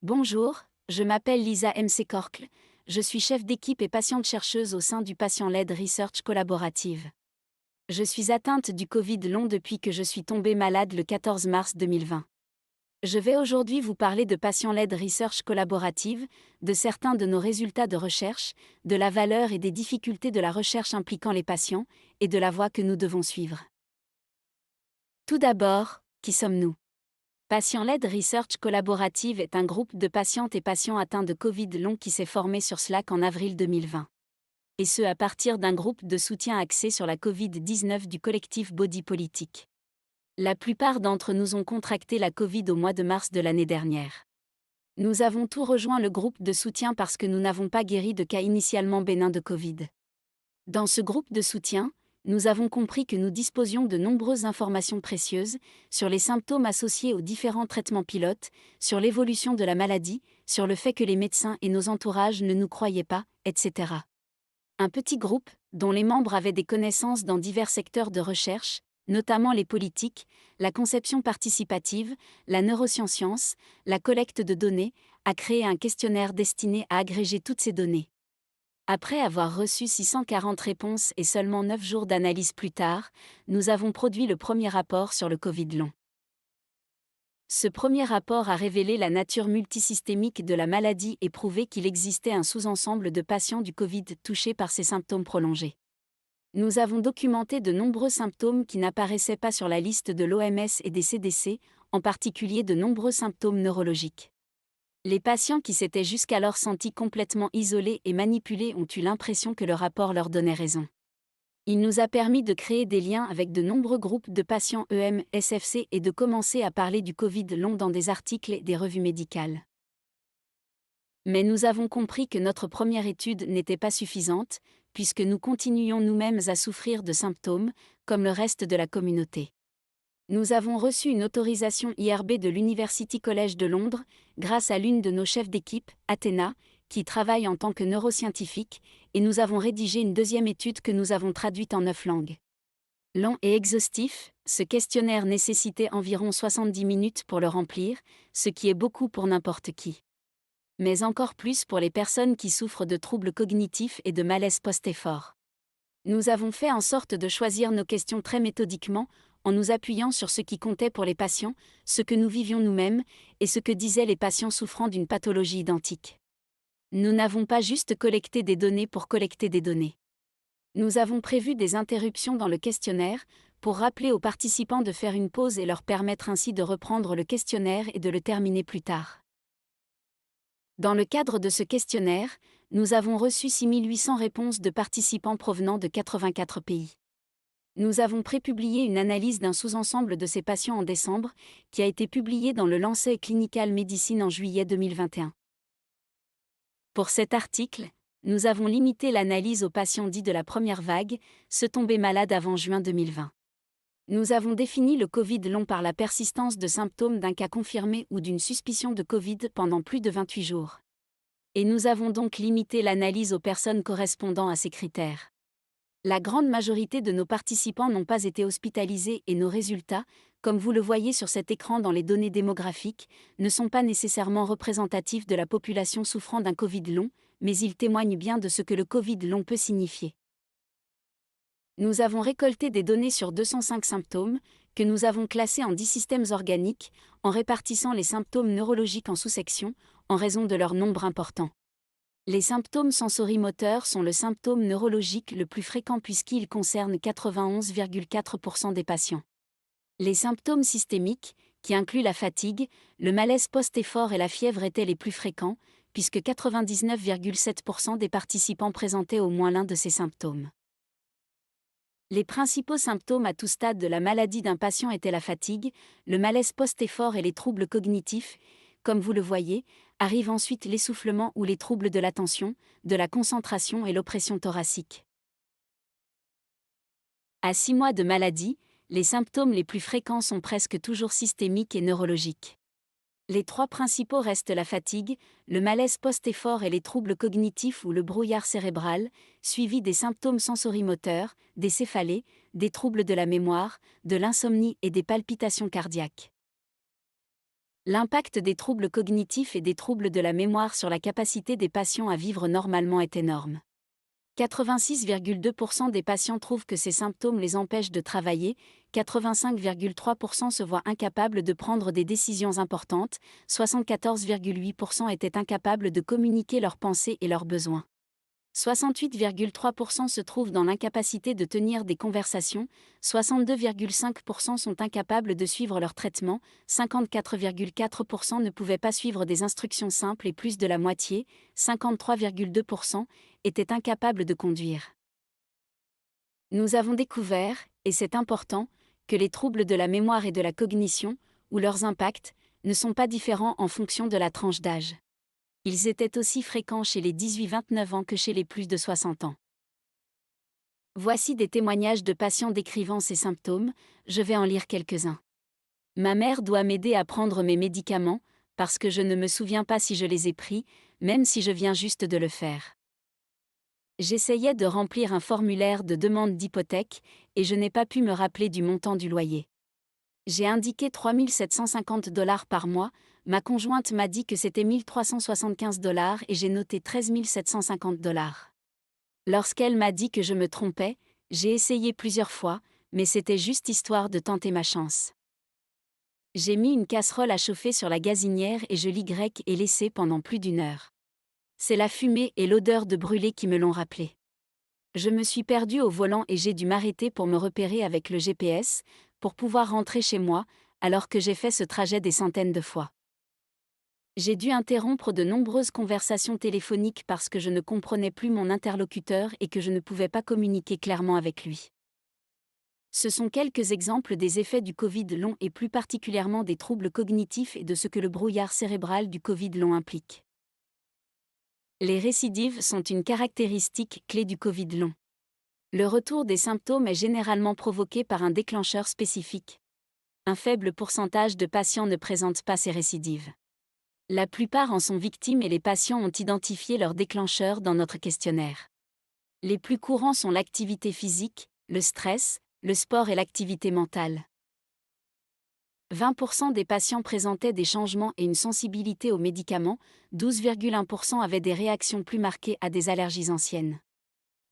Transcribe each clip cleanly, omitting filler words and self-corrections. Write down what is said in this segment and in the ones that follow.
Bonjour, je m'appelle Lisa Mccorkle, je suis chef d'équipe et patiente-chercheuse au sein du Patient-Led Research Collaborative. Je suis atteinte du Covid long depuis que je suis tombée malade le 14 mars 2020. Je vais aujourd'hui vous parler de Patient-Led Research Collaborative, de certains de nos résultats de recherche, de la valeur et des difficultés de la recherche impliquant les patients, et de la voie que nous devons suivre. Tout d'abord, qui sommes-nous ? Patient-Led Research Collaborative est un groupe de patientes et patients atteints de Covid long qui s'est formé sur Slack en avril 2020. Et ce à partir d'un groupe de soutien axé sur la Covid-19 du collectif Body Politique. La plupart d'entre nous ont contracté la Covid au mois de mars de l'année dernière. Nous avons tous rejoint le groupe de soutien parce que nous n'avons pas guéri de cas initialement bénins de Covid. Dans ce groupe de soutien, nous avons compris que nous disposions de nombreuses informations précieuses sur les symptômes associés aux différents traitements pilotes, sur l'évolution de la maladie, sur le fait que les médecins et nos entourages ne nous croyaient pas, etc. Un petit groupe, dont les membres avaient des connaissances dans divers secteurs de recherche, notamment les politiques, la conception participative, la neuroscience, la collecte de données, a créé un questionnaire destiné à agréger toutes ces données. Après avoir reçu 640 réponses et seulement 9 jours d'analyse plus tard, nous avons produit le premier rapport sur le Covid long. Ce premier rapport a révélé la nature multisystémique de la maladie et prouvé qu'il existait un sous-ensemble de patients du Covid touchés par ces symptômes prolongés. Nous avons documenté de nombreux symptômes qui n'apparaissaient pas sur la liste de l'OMS et des CDC, en particulier de nombreux symptômes neurologiques. Les patients qui s'étaient jusqu'alors sentis complètement isolés et manipulés ont eu l'impression que le rapport leur donnait raison. Il nous a permis de créer des liens avec de nombreux groupes de patients SFC et de commencer à parler du Covid long dans des articles et des revues médicales. Mais nous avons compris que notre première étude n'était pas suffisante, puisque nous continuions nous-mêmes à souffrir de symptômes, comme le reste de la communauté. Nous avons reçu une autorisation IRB de l'University College de Londres, grâce à l'une de nos chefs d'équipe, Athéna, qui travaille en tant que neuroscientifique, et nous avons rédigé une deuxième étude que nous avons traduite en 9 langues. Long et exhaustif, ce questionnaire nécessitait environ 70 minutes pour le remplir, ce qui est beaucoup pour n'importe qui. Mais encore plus pour les personnes qui souffrent de troubles cognitifs et de malaise post-effort. Nous avons fait en sorte de choisir nos questions très méthodiquement, en nous appuyant sur ce qui comptait pour les patients, ce que nous vivions nous-mêmes, et ce que disaient les patients souffrant d'une pathologie identique. Nous n'avons pas juste collecté des données pour collecter des données. Nous avons prévu des interruptions dans le questionnaire, pour rappeler aux participants de faire une pause et leur permettre ainsi de reprendre le questionnaire et de le terminer plus tard. Dans le cadre de ce questionnaire, nous avons reçu 6800 réponses de participants provenant de 84 pays. Nous avons prépublié une analyse d'un sous-ensemble de ces patients en décembre, qui a été publiée dans le Lancet Clinical Medicine en juillet 2021. Pour cet article, nous avons limité l'analyse aux patients dits de la première vague, ceux tombés malades avant juin 2020. Nous avons défini le Covid long par la persistance de symptômes d'un cas confirmé ou d'une suspicion de Covid pendant plus de 28 jours. Et nous avons donc limité l'analyse aux personnes correspondant à ces critères. La grande majorité de nos participants n'ont pas été hospitalisés et nos résultats, comme vous le voyez sur cet écran dans les données démographiques, ne sont pas nécessairement représentatifs de la population souffrant d'un Covid long, mais ils témoignent bien de ce que le Covid long peut signifier. Nous avons récolté des données sur 205 symptômes, que nous avons classés en 10 systèmes organiques, en répartissant les symptômes neurologiques en sous-sections, en raison de leur nombre important. Les symptômes sensorimoteurs sont le symptôme neurologique le plus fréquent puisqu'il concerne 91,4% des patients. Les symptômes systémiques, qui incluent la fatigue, le malaise post-effort et la fièvre étaient les plus fréquents, puisque 99,7% des participants présentaient au moins l'un de ces symptômes. Les principaux symptômes à tout stade de la maladie d'un patient étaient la fatigue, le malaise post-effort et les troubles cognitifs. Comme vous le voyez, arrivent ensuite l'essoufflement ou les troubles de l'attention, de la concentration et l'oppression thoracique. À 6 mois de maladie, les symptômes les plus fréquents sont presque toujours systémiques et neurologiques. Les 3 principaux restent la fatigue, le malaise post-effort et les troubles cognitifs ou le brouillard cérébral, suivis des symptômes sensorimoteurs, des céphalées, des troubles de la mémoire, de l'insomnie et des palpitations cardiaques. L'impact des troubles cognitifs et des troubles de la mémoire sur la capacité des patients à vivre normalement est énorme. 86,2% des patients trouvent que ces symptômes les empêchent de travailler, 85,3% se voient incapables de prendre des décisions importantes, 74,8% étaient incapables de communiquer leurs pensées et leurs besoins. 68,3% se trouvent dans l'incapacité de tenir des conversations, 62,5% sont incapables de suivre leur traitement, 54,4% ne pouvaient pas suivre des instructions simples et plus de la moitié, 53,2%, étaient incapables de conduire. Nous avons découvert, et c'est important, que les troubles de la mémoire et de la cognition, ou leurs impacts, ne sont pas différents en fonction de la tranche d'âge. Ils étaient aussi fréquents chez les 18-29 ans que chez les plus de 60 ans. Voici des témoignages de patients décrivant ces symptômes, je vais en lire quelques-uns. Ma mère doit m'aider à prendre mes médicaments, parce que je ne me souviens pas si je les ai pris, même si je viens juste de le faire. J'essayais de remplir un formulaire de demande d'hypothèque, et je n'ai pas pu me rappeler du montant du loyer. J'ai indiqué 3 750 $ par mois, ma conjointe m'a dit que c'était 1 375 $ et j'ai noté 13 750 $. Lorsqu'elle m'a dit que je me trompais, j'ai essayé plusieurs fois, mais c'était juste histoire de tenter ma chance. J'ai mis une casserole à chauffer sur la gazinière et je l'ai laissée pendant plus d'1 heure. C'est la fumée et l'odeur de brûlé qui me l'ont rappelé. Je me suis perdue au volant et j'ai dû m'arrêter pour me repérer avec le GPS, pour pouvoir rentrer chez moi, alors que j'ai fait ce trajet des centaines de fois. J'ai dû interrompre de nombreuses conversations téléphoniques parce que je ne comprenais plus mon interlocuteur et que je ne pouvais pas communiquer clairement avec lui. Ce sont quelques exemples des effets du Covid long et plus particulièrement des troubles cognitifs et de ce que le brouillard cérébral du Covid long implique. Les récidives sont une caractéristique clé du Covid long. Le retour des symptômes est généralement provoqué par un déclencheur spécifique. Un faible pourcentage de patients ne présentent pas ces récidives. La plupart en sont victimes et les patients ont identifié leur déclencheur dans notre questionnaire. Les plus courants sont l'activité physique, le stress, le sport et l'activité mentale. 20% des patients présentaient des changements et une sensibilité aux médicaments, 12,1% avaient des réactions plus marquées à des allergies anciennes.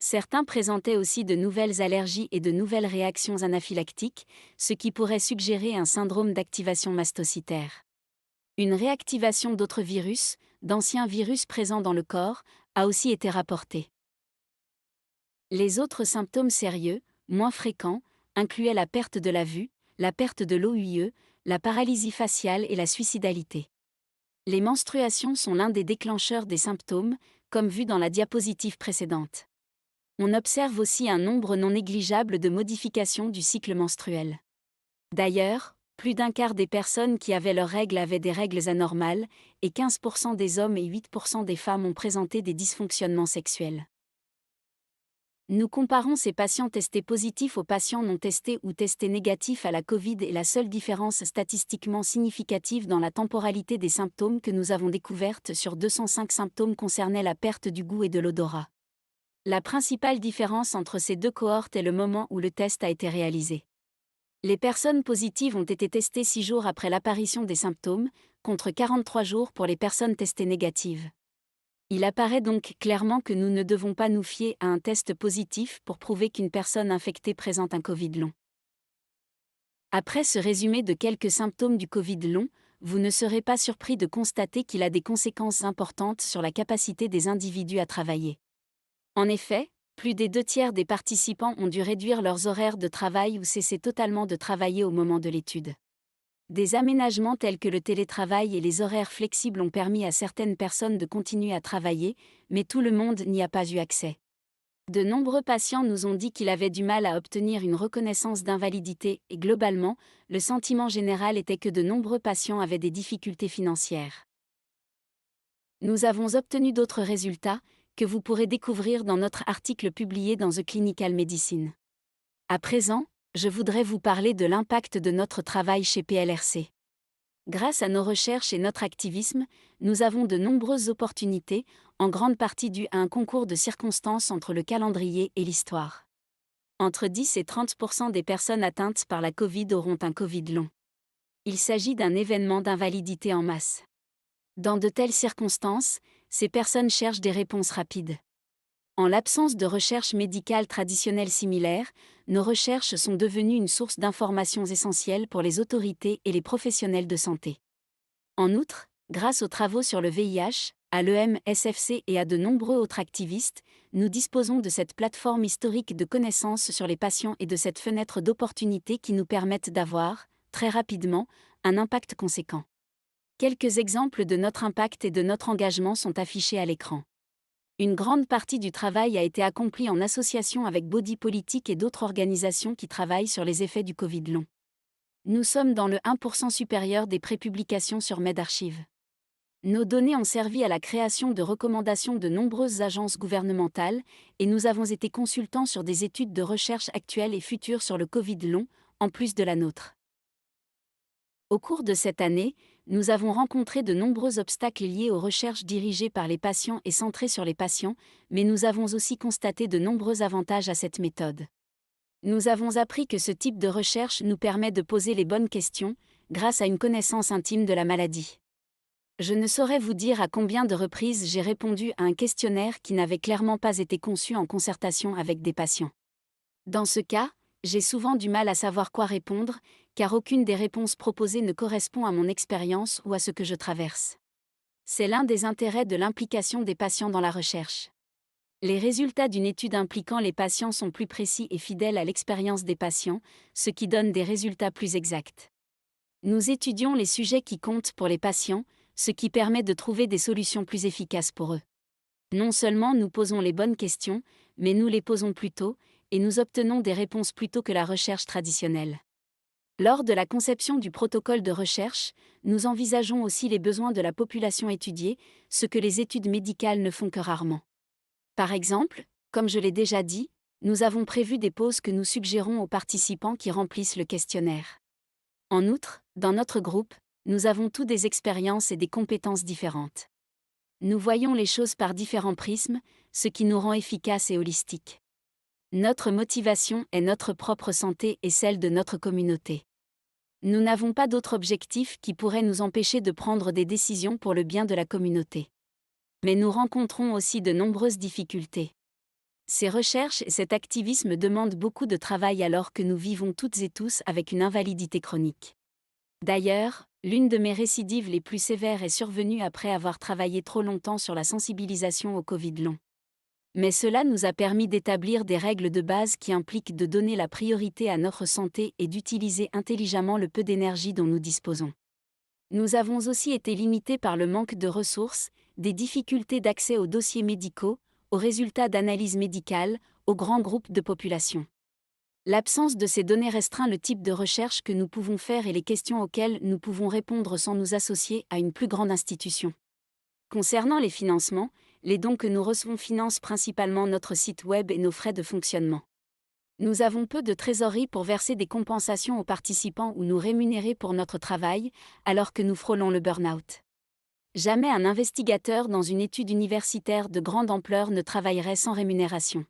Certains présentaient aussi de nouvelles allergies et de nouvelles réactions anaphylactiques, ce qui pourrait suggérer un syndrome d'activation mastocytaire. Une réactivation d'autres virus, d'anciens virus présents dans le corps, a aussi été rapportée. Les autres symptômes sérieux, moins fréquents, incluaient la perte de la vue, la perte de l'OUIE, la paralysie faciale et la suicidalité. Les menstruations sont l'un des déclencheurs des symptômes, comme vu dans la diapositive précédente. On observe aussi un nombre non négligeable de modifications du cycle menstruel. D'ailleurs, plus d'un quart des personnes qui avaient leurs règles avaient des règles anormales, et 15% des hommes et 8% des femmes ont présenté des dysfonctionnements sexuels. Nous comparons ces patients testés positifs aux patients non testés ou testés négatifs à la Covid et la seule différence statistiquement significative dans la temporalité des symptômes que nous avons découverte sur 205 symptômes concernait la perte du goût et de l'odorat. La principale différence entre ces deux cohortes est le moment où le test a été réalisé. Les personnes positives ont été testées 6 jours après l'apparition des symptômes, contre 43 jours pour les personnes testées négatives. Il apparaît donc clairement que nous ne devons pas nous fier à un test positif pour prouver qu'une personne infectée présente un Covid long. Après ce résumé de quelques symptômes du Covid long, vous ne serez pas surpris de constater qu'il a des conséquences importantes sur la capacité des individus à travailler. En effet, plus des 2/3 des participants ont dû réduire leurs horaires de travail ou cesser totalement de travailler au moment de l'étude. Des aménagements tels que le télétravail et les horaires flexibles ont permis à certaines personnes de continuer à travailler, mais tout le monde n'y a pas eu accès. De nombreux patients nous ont dit qu'ils avaient du mal à obtenir une reconnaissance d'invalidité et globalement, le sentiment général était que de nombreux patients avaient des difficultés financières. Nous avons obtenu d'autres résultats, que vous pourrez découvrir dans notre article publié dans The Clinical Medicine. À présent, je voudrais vous parler de l'impact de notre travail chez PLRC. Grâce à nos recherches et notre activisme, nous avons de nombreuses opportunités, en grande partie dues à un concours de circonstances entre le calendrier et l'histoire. Entre 10 et 30% des personnes atteintes par la Covid auront un Covid long. Il s'agit d'un événement d'invalidité en masse. Dans de telles circonstances, ces personnes cherchent des réponses rapides. En l'absence de recherches médicales traditionnelles similaires, nos recherches sont devenues une source d'informations essentielles pour les autorités et les professionnels de santé. En outre, grâce aux travaux sur le VIH, à l'EMSFC et à de nombreux autres activistes, nous disposons de cette plateforme historique de connaissances sur les patients et de cette fenêtre d'opportunité qui nous permettent d'avoir, très rapidement, un impact conséquent. Quelques exemples de notre impact et de notre engagement sont affichés à l'écran. Une grande partie du travail a été accomplie en association avec Body Politique et d'autres organisations qui travaillent sur les effets du Covid long. Nous sommes dans le 1% supérieur des prépublications sur MedArchive. Nos données ont servi à la création de recommandations de nombreuses agences gouvernementales, et nous avons été consultants sur des études de recherche actuelles et futures sur le Covid long, en plus de la nôtre. Au cours de cette année, nous avons rencontré de nombreux obstacles liés aux recherches dirigées par les patients et centrées sur les patients, mais nous avons aussi constaté de nombreux avantages à cette méthode. Nous avons appris que ce type de recherche nous permet de poser les bonnes questions, grâce à une connaissance intime de la maladie. Je ne saurais vous dire à combien de reprises j'ai répondu à un questionnaire qui n'avait clairement pas été conçu en concertation avec des patients. Dans ce cas, j'ai souvent du mal à savoir quoi répondre, car aucune des réponses proposées ne correspond à mon expérience ou à ce que je traverse. C'est l'un des intérêts de l'implication des patients dans la recherche. Les résultats d'une étude impliquant les patients sont plus précis et fidèles à l'expérience des patients, ce qui donne des résultats plus exacts. Nous étudions les sujets qui comptent pour les patients, ce qui permet de trouver des solutions plus efficaces pour eux. Non seulement nous posons les bonnes questions, mais nous les posons plus tôt, et nous obtenons des réponses plus tôt que la recherche traditionnelle. Lors de la conception du protocole de recherche, nous envisageons aussi les besoins de la population étudiée, ce que les études médicales ne font que rarement. Par exemple, comme je l'ai déjà dit, nous avons prévu des pauses que nous suggérons aux participants qui remplissent le questionnaire. En outre, dans notre groupe, nous avons tous des expériences et des compétences différentes. Nous voyons les choses par différents prismes, ce qui nous rend efficaces et holistiques. Notre motivation est notre propre santé et celle de notre communauté. Nous n'avons pas d'autre objectif qui pourrait nous empêcher de prendre des décisions pour le bien de la communauté. Mais nous rencontrons aussi de nombreuses difficultés. Ces recherches et cet activisme demandent beaucoup de travail alors que nous vivons toutes et tous avec une invalidité chronique. D'ailleurs, l'une de mes récidives les plus sévères est survenue après avoir travaillé trop longtemps sur la sensibilisation au Covid long. Mais cela nous a permis d'établir des règles de base qui impliquent de donner la priorité à notre santé et d'utiliser intelligemment le peu d'énergie dont nous disposons. Nous avons aussi été limités par le manque de ressources, des difficultés d'accès aux dossiers médicaux, aux résultats d'analyse médicale, aux grands groupes de population. L'absence de ces données restreint le type de recherche que nous pouvons faire et les questions auxquelles nous pouvons répondre sans nous associer à une plus grande institution. Concernant les financements, les dons que nous recevons financent principalement notre site web et nos frais de fonctionnement. Nous avons peu de trésorerie pour verser des compensations aux participants ou nous rémunérer pour notre travail, alors que nous frôlons le burn-out. Jamais un investigateur dans une étude universitaire de grande ampleur ne travaillerait sans rémunération.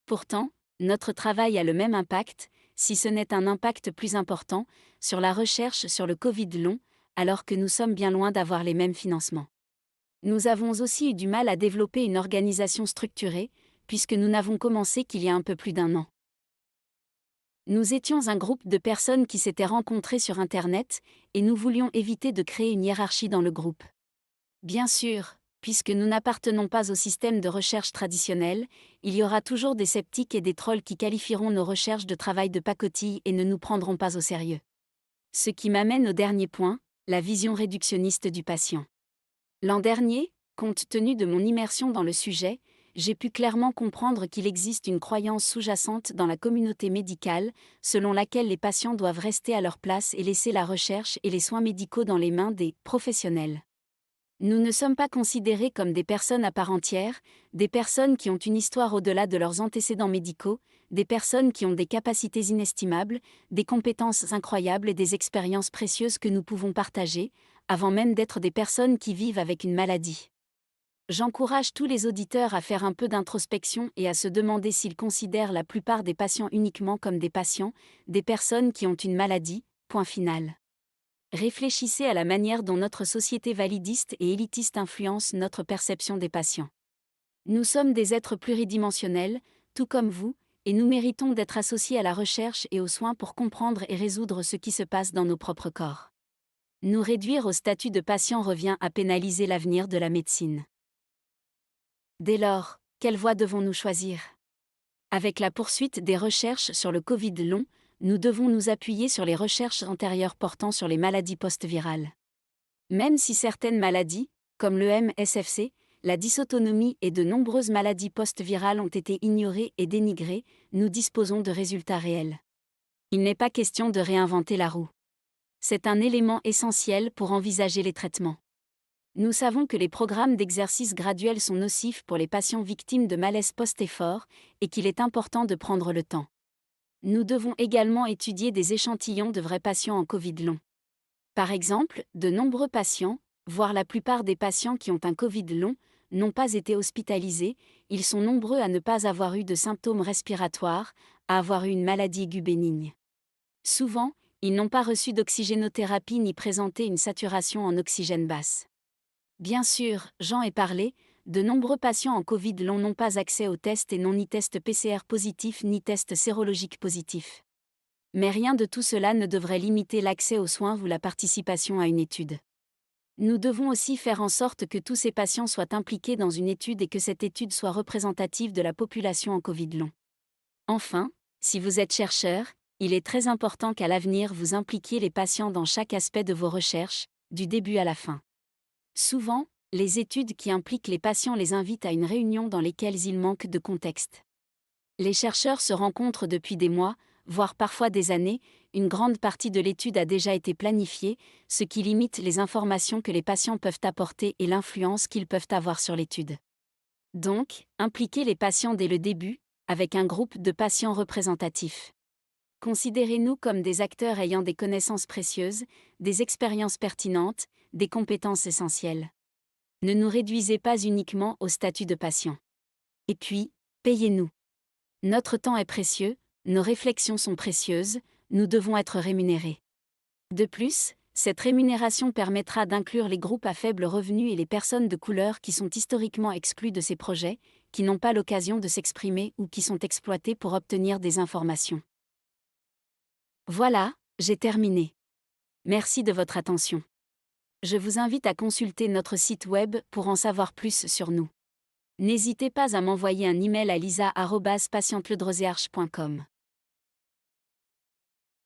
Pourtant, notre travail a le même impact, si ce n'est un impact plus important, sur la recherche sur le Covid long, alors que nous sommes bien loin d'avoir les mêmes financements. Nous avons aussi eu du mal à développer une organisation structurée, puisque nous n'avons commencé qu'il y a un peu plus d'1 an. Nous étions un groupe de personnes qui s'étaient rencontrées sur Internet, et nous voulions éviter de créer une hiérarchie dans le groupe. Bien sûr, puisque nous n'appartenons pas au système de recherche traditionnel, il y aura toujours des sceptiques et des trolls qui qualifieront nos recherches de travail de pacotille et ne nous prendront pas au sérieux. Ce qui m'amène au dernier point, la vision réductionniste du patient. L'an dernier, compte tenu de mon immersion dans le sujet, j'ai pu clairement comprendre qu'il existe une croyance sous-jacente dans la communauté médicale, selon laquelle les patients doivent rester à leur place et laisser la recherche et les soins médicaux dans les mains des professionnels. Nous ne sommes pas considérés comme des personnes à part entière, des personnes qui ont une histoire au-delà de leurs antécédents médicaux, des personnes qui ont des capacités inestimables, des compétences incroyables et des expériences précieuses que nous pouvons partager, avant même d'être des personnes qui vivent avec une maladie. J'encourage tous les auditeurs à faire un peu d'introspection et à se demander s'ils considèrent la plupart des patients uniquement comme des patients, des personnes qui ont une maladie, point final. Réfléchissez à la manière dont notre société validiste et élitiste influence notre perception des patients. Nous sommes des êtres pluridimensionnels, tout comme vous, et nous méritons d'être associés à la recherche et aux soins pour comprendre et résoudre ce qui se passe dans nos propres corps. Nous réduire au statut de patient revient à pénaliser l'avenir de la médecine. Dès lors, quelle voie devons-nous choisir ? Avec la poursuite des recherches sur le Covid long, nous devons nous appuyer sur les recherches antérieures portant sur les maladies post-virales. Même si certaines maladies, comme le MSFC, la dysautonomie et de nombreuses maladies post-virales ont été ignorées et dénigrées, nous disposons de résultats réels. Il n'est pas question de réinventer la roue. C'est un élément essentiel pour envisager les traitements. Nous savons que les programmes d'exercice graduel sont nocifs pour les patients victimes de malaise post-effort et qu'il est important de prendre le temps. Nous devons également étudier des échantillons de vrais patients en Covid long. Par exemple, de nombreux patients, voire la plupart des patients qui ont un Covid long, n'ont pas été hospitalisés, ils sont nombreux à ne pas avoir eu de symptômes respiratoires, à avoir eu une maladie aiguë bénigne. Souvent, ils n'ont pas reçu d'oxygénothérapie ni présenté une saturation en oxygène basse. Bien sûr, j'en ai parlé, de nombreux patients en Covid long n'ont pas accès aux tests et n'ont ni test PCR positif ni test sérologique positif. Mais rien de tout cela ne devrait limiter l'accès aux soins ou la participation à une étude. Nous devons aussi faire en sorte que tous ces patients soient impliqués dans une étude et que cette étude soit représentative de la population en Covid long. Enfin, si vous êtes chercheur, il est très important qu'à l'avenir vous impliquiez les patients dans chaque aspect de vos recherches, du début à la fin. Souvent, les études qui impliquent les patients les invitent à une réunion dans lesquelles il manque de contexte. Les chercheurs se rencontrent depuis des mois, voire parfois des années, une grande partie de l'étude a déjà été planifiée, ce qui limite les informations que les patients peuvent apporter et l'influence qu'ils peuvent avoir sur l'étude. Donc, impliquez les patients dès le début, avec un groupe de patients représentatifs. Considérez-nous comme des acteurs ayant des connaissances précieuses, des expériences pertinentes, des compétences essentielles. Ne nous réduisez pas uniquement au statut de patient. Et puis, payez-nous. Notre temps est précieux, nos réflexions sont précieuses, nous devons être rémunérés. De plus, cette rémunération permettra d'inclure les groupes à faible revenu et les personnes de couleur qui sont historiquement exclues de ces projets, qui n'ont pas l'occasion de s'exprimer ou qui sont exploités pour obtenir des informations. Voilà, j'ai terminé. Merci de votre attention. Je vous invite à consulter notre site web pour en savoir plus sur nous. N'hésitez pas à m'envoyer un email à lisa@patienteledrosearch.com.